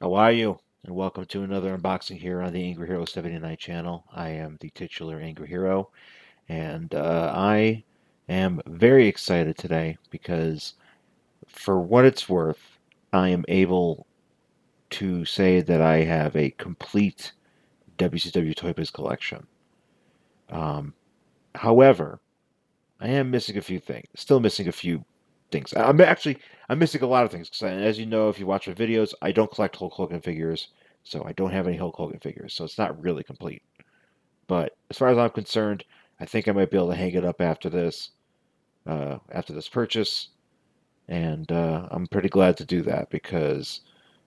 How are you? And welcome to another unboxing here on the Angry Hero 79 channel. I am the titular Angry Hero, and I am very excited today because, for what it's worth, I am able to say that I have a complete WCW Toy Biz collection. Um, However, I am missing a few things. Still missing a few things. I'm missing a lot of things because, as you know, if you watch my videos, I don't collect Hulk Hogan figures, so I don't have any Hulk Hogan figures. So it's not really complete. But as far as I'm concerned, I think I might be able to hang it up after this purchase, and I'm pretty glad to do that because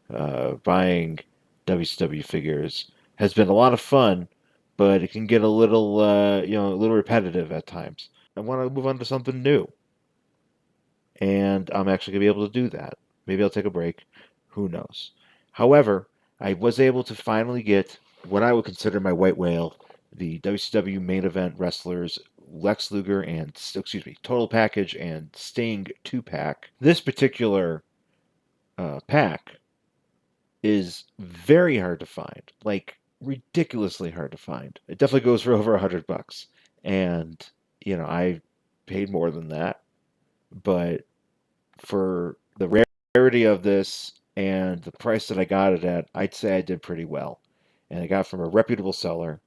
buying WCW figures has been a lot of fun, but it can get a little, a little repetitive at times. I want to move on to something new, and I'm actually going to be able to do that. Maybe I'll take a break. Who knows? However, I was able to finally get what I would consider my white whale, the WCW main event wrestlers Lex Luger and, excuse me, Total Package and Sting 2-pack. This particular pack is very hard to find, like ridiculously hard to find. It definitely goes for over $100, and I paid more than that, but for the rarity of this and the price that I got it at, I'd say I did pretty well. And I got it from a reputable seller.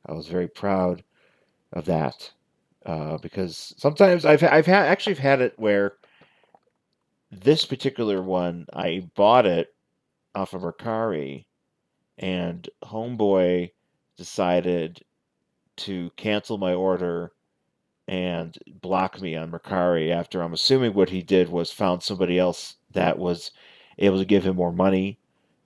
I was very proud of that because sometimes I've had it where this particular one I bought it off of Mercari, and Homeboy decided to cancel my order and block me on Mercari after, I'm assuming what he did was found somebody else that was able to give him more money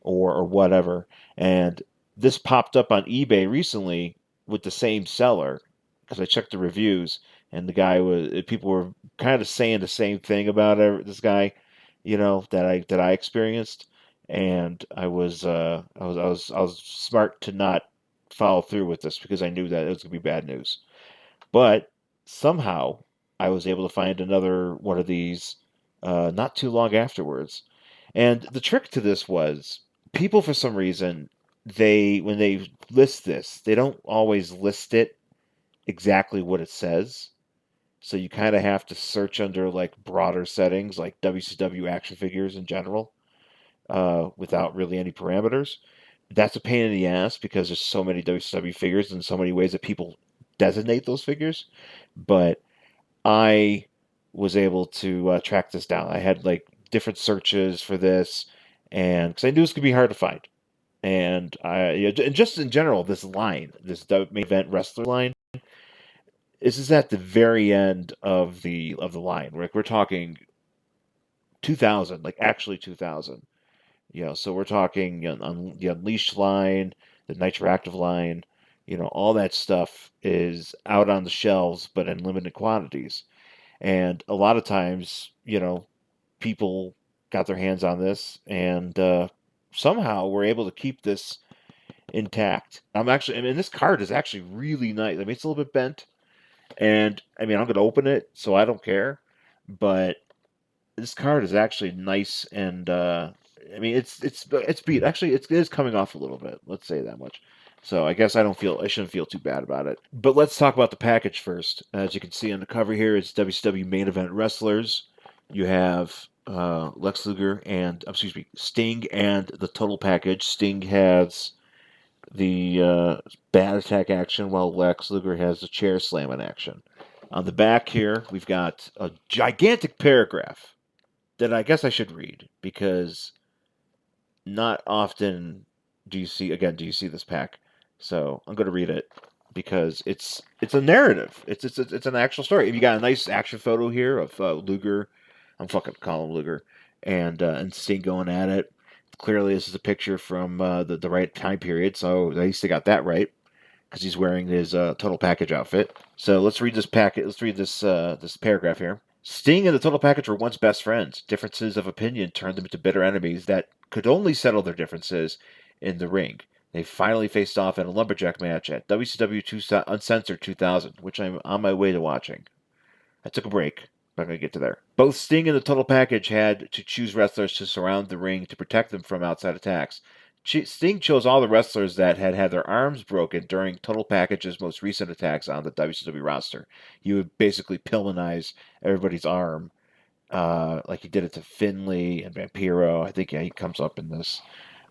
or whatever. And this popped up on eBay recently with the same seller because I checked the reviews, and the guy was people were kind of saying the same thing about this guy, that I experienced, and I was smart to not follow through with this because I knew that it was gonna be bad news. But somehow I was able to find another one of these not too long afterwards. And the trick to this was people, for some reason, when they list this, they don't always list it exactly what it says. So you kind of have to search under like broader settings, like WCW action figures in general, without really any parameters. That's a pain in the ass because there's so many WCW figures and so many ways that people designate those figures. But I was able to track this down. I had like different searches for this, and because I knew this could be hard to find, and and just in general, this line, this main event wrestler line, this is at the very end of the line. We're talking 2000, like actually 2000. So we're talking on the Unleashed line, the Nitroactive line, all that stuff is out on the shelves, but in limited quantities. And a lot of times, people got their hands on this, and somehow we're able to keep this intact. I mean, this card is actually really nice. I mean, it's a little bit bent, and I mean, I'm going to open it, so I don't care. But this card is actually nice, and I mean, it's beat. Actually, it is coming off a little bit. Let's say that much. So I guess I shouldn't feel too bad about it. But let's talk about the package first. As you can see on the cover here, it's WCW main event wrestlers. You have Lex Luger and, excuse me, Sting and the total package. Sting has the bat attack action, while Lex Luger has the chair slamming action. On the back here, we've got a gigantic paragraph that I guess I should read because not often do you see this pack. So I'm going to read it because it's a narrative. It's an actual story. You got a nice action photo here of Luger. I'm fucking calling him Luger, and Sting going at it. Clearly, this is a picture from the right time period, so at least they got that right because he's wearing his total package outfit. So let's read this packet. Let's read this paragraph here. Sting and the Total Package were once best friends. Differences of opinion turned them into bitter enemies that could only settle their differences in the ring. They finally faced off in a lumberjack match at WCW Uncensored 2000, which I'm on my way to watching. I took a break not going to get to there. Both Sting and the Total Package had to choose wrestlers to surround the ring to protect them from outside attacks. Sting chose all the wrestlers that had had their arms broken during Total Package's most recent attacks on the WCW roster. He would basically Pillmanize everybody's arm, like he did it to Finlay and Vampiro. I think he comes up in this.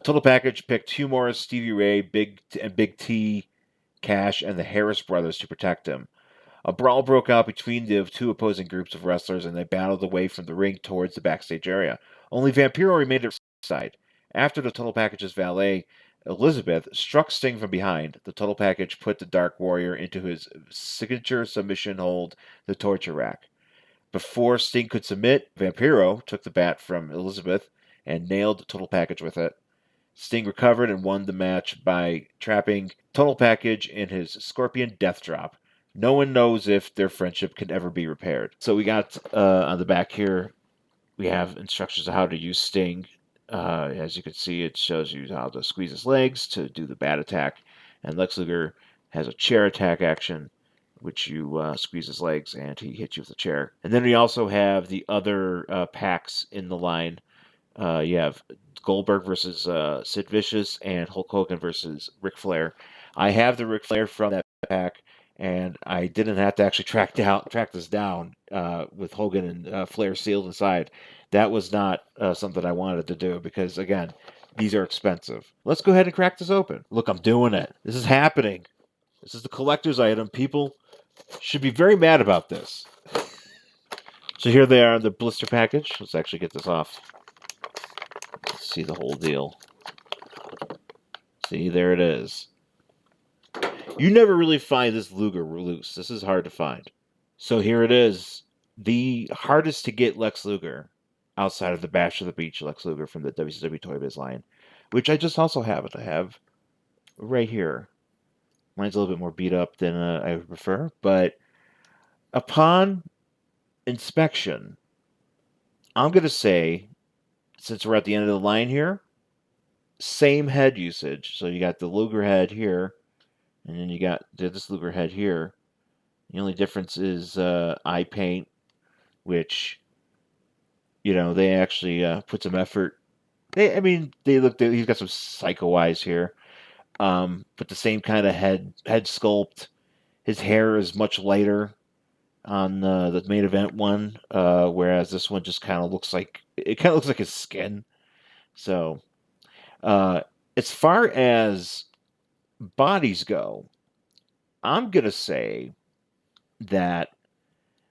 Total Package picked Hugh Morris, Stevie Ray, Big T, Cash, and the Harris brothers to protect him. A brawl broke out between the two opposing groups of wrestlers, and they battled away from the ring towards the backstage area. Only Vampiro remained at the side. After the Total Package's valet, Elizabeth, struck Sting from behind, the Total Package put the Dark Warrior into his signature submission hold, the torture rack. Before Sting could submit, Vampiro took the bat from Elizabeth and nailed the Total Package with it. Sting recovered and won the match by trapping Total Package in his Scorpion Death Drop. No one knows if their friendship can ever be repaired. So we got on the back here, we have instructions on how to use Sting. As you can see, it shows you how to squeeze his legs to do the bat attack. And Lex Luger has a chair attack action, which you squeeze his legs and he hits you with a chair. And then we also have the other packs in the line. You have Goldberg versus Sid Vicious and Hulk Hogan versus Ric Flair. I have the Ric Flair from that pack, and I didn't have to actually track this down with Hogan and Flair sealed inside. That was not something I wanted to do because, again, these are expensive. Let's go ahead and crack this open. Look, I'm doing it. This is happening. This is the collector's item. People should be very mad about this. So here they are, the blister package. Let's actually get this off. Let's see the whole deal. See, there it is. You never really find this Luger loose. This is hard to find. So here it is. The hardest to get Lex Luger outside of the Bash of the Beach Lex Luger from the WCW Toy Biz line, which I just also have it. I have right here. Mine's a little bit more beat up than I would prefer, but upon inspection, I'm going to say, since we're at the end of the line here, same head usage. So you got the Luger head here, and then you got this Luger head here. The only difference is eye paint, which, they actually put some effort. They look. He's got some psycho eyes here. But the same kind of head sculpt. His hair is much lighter on the main event one, whereas this one just kind of looks like his skin. So, as far as bodies go, I'm gonna say that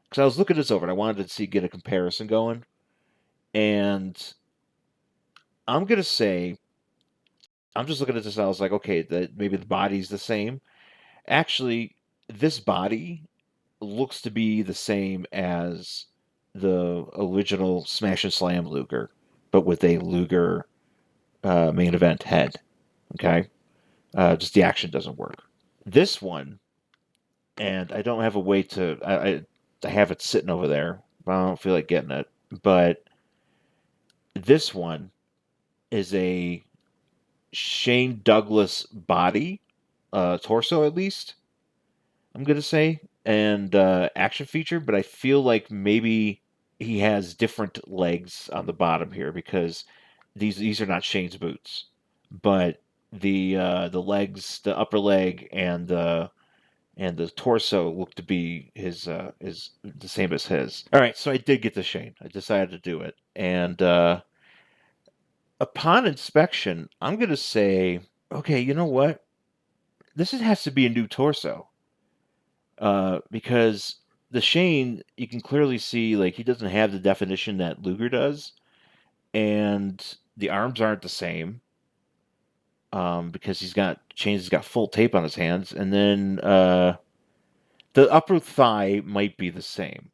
because I was looking this over and I wanted to get a comparison going, and I'm gonna say I'm just looking at this and I was like, okay, that maybe the body's the same. Actually, this body looks to be the same as the original Smash and Slam Luger, but with a Luger main event head. Okay, just the action doesn't work. This one, and I don't have a way to. I have it sitting over there, but I don't feel like getting it. But this one is a Shane Douglas body, torso at least. I'm gonna say, and action feature, but I feel like maybe he has different legs on the bottom here because these are not Shane's boots, but the legs, the upper leg, and the torso look to be his is the same as his. All right, so I did get the Shane. I decided to do it, and upon inspection, I'm gonna say, okay, you know what? Has to be a new torso. Because the Shane, you can clearly see like he doesn't have the definition that Luger does, and the arms aren't the same. Because Shane's got full tape on his hands, and then the upper thigh might be the same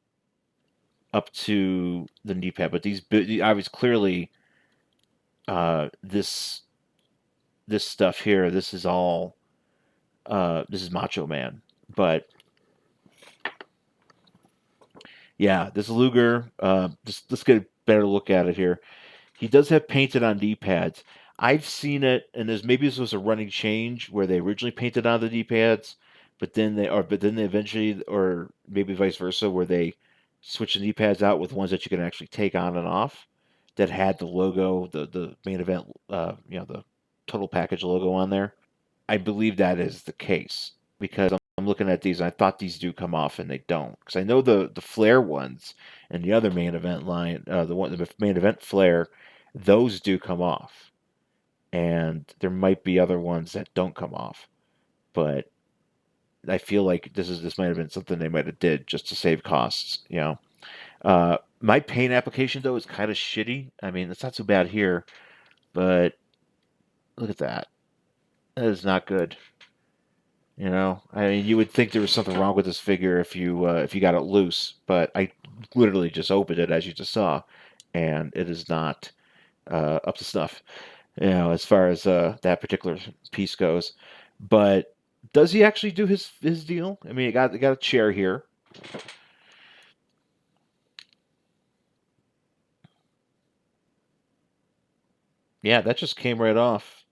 up to the knee pad, but these obviously clearly this stuff here, this is all this is Macho Man, but yeah, this Luger, let's get a better look at it here. He does have painted on knee pads. I've seen it, and maybe this was a running change where they originally painted on the knee pads, but then they eventually, or maybe vice versa, where they switch the knee pads out with ones that you can actually take on and off that had the logo, the main event, the total package logo on there. I believe that is the case because I'm looking at these and I thought these do come off and they don't. Because I know the flare ones and the other main event line, the main event flare, those do come off, and there might be other ones that don't come off. But I feel like this might have been something they might have did just to save costs. My paint application though is kind of shitty. I mean, it's not so bad here, but look at that. That is not good. I mean, you would think there was something wrong with this figure if you got it loose, but I literally just opened it as you just saw, and it is not up to snuff. As far as that particular piece goes. But does he actually do his deal? I mean, it got a chair here. Yeah, that just came right off.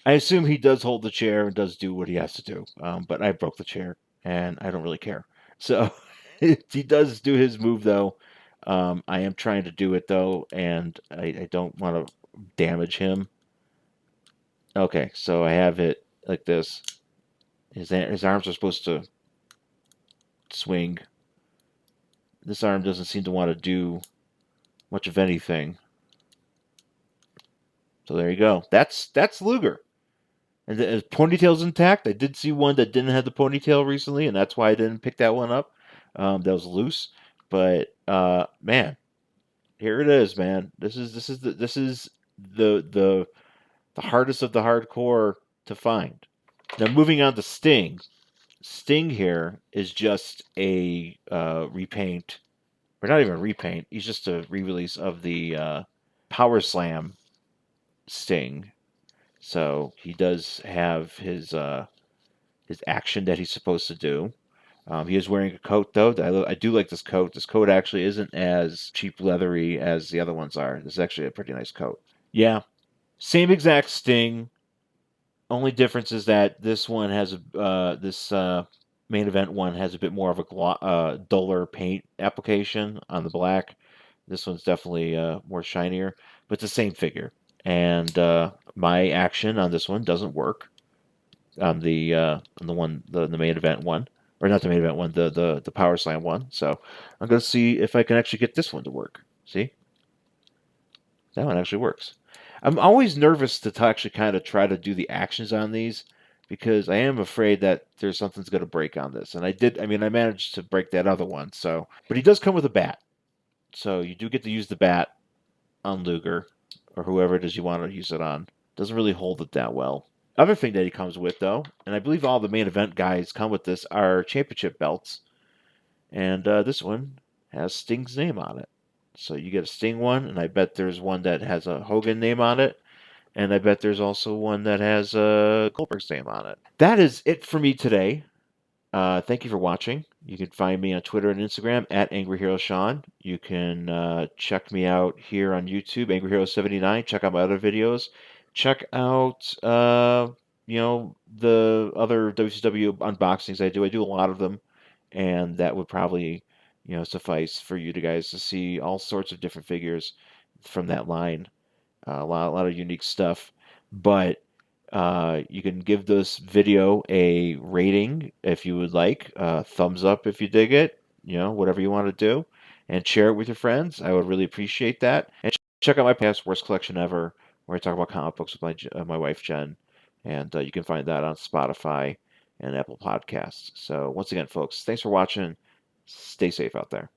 I assume he does hold the chair and does do what he has to do. But I broke the chair, and I don't really care. So he does do his move, though. I am trying to do it, though, and I don't want to damage him. Okay, so I have it like this. His arms are supposed to swing. This arm doesn't seem to want to do much of anything. So there you go. That's Luger. And his ponytail's intact. I did see one that didn't have the ponytail recently, and that's why I didn't pick that one up. That was loose. But man, here it is, man. This is the hardest of the hardcore to find. Now moving on to Sting. Sting here is just a repaint, or not even a repaint. He's just a re-release of the Power Slam Sting. So he does have his action that he's supposed to do. He is wearing a coat though. I do like this coat. This coat actually isn't as cheap leathery as the other ones are. This is actually a pretty nice coat. Yeah, same exact Sting. Only difference is that this one has this main event one has a bit more of a duller paint application on the black. This one's definitely more shinier, but it's the same figure. And my action on this one doesn't work on the one the main event one, or not the main event one, the Power Slam one. So I'm gonna see if I can actually get this one to work. See, that one actually works. I'm always nervous to actually kind of try to do the actions on these because I am afraid that there's something's going to break on this. And I did, I mean, I managed to break that other one. So, but he does come with a bat. So you do get to use the bat on Luger or whoever it is you want to use it on. Doesn't really hold it that well. Other thing that he comes with, though, and I believe all the main event guys come with this, are championship belts. And this one has Sting's name on it. So you get a Sting one, and I bet there's one that has a Hogan name on it. And I bet there's also one that has Goldberg's name on it. That is it for me today. Thank you for watching. You can find me on Twitter and Instagram at Angry Hero Sean. You can check me out here on YouTube, Angry Hero 79. Check out my other videos. Check out the other WCW unboxings I do. I do a lot of them, and that would probably suffice for you guys to see all sorts of different figures from that line. A lot of unique stuff, but you can give this video a rating if you would like, thumbs up if you dig it, whatever you want to do, and share it with your friends. I would really appreciate that. And check out my past Worst Collection Ever, where I talk about comic books with my wife Jen, and you can find that on Spotify and Apple Podcasts. So once again, folks, thanks for watching. Stay safe out there.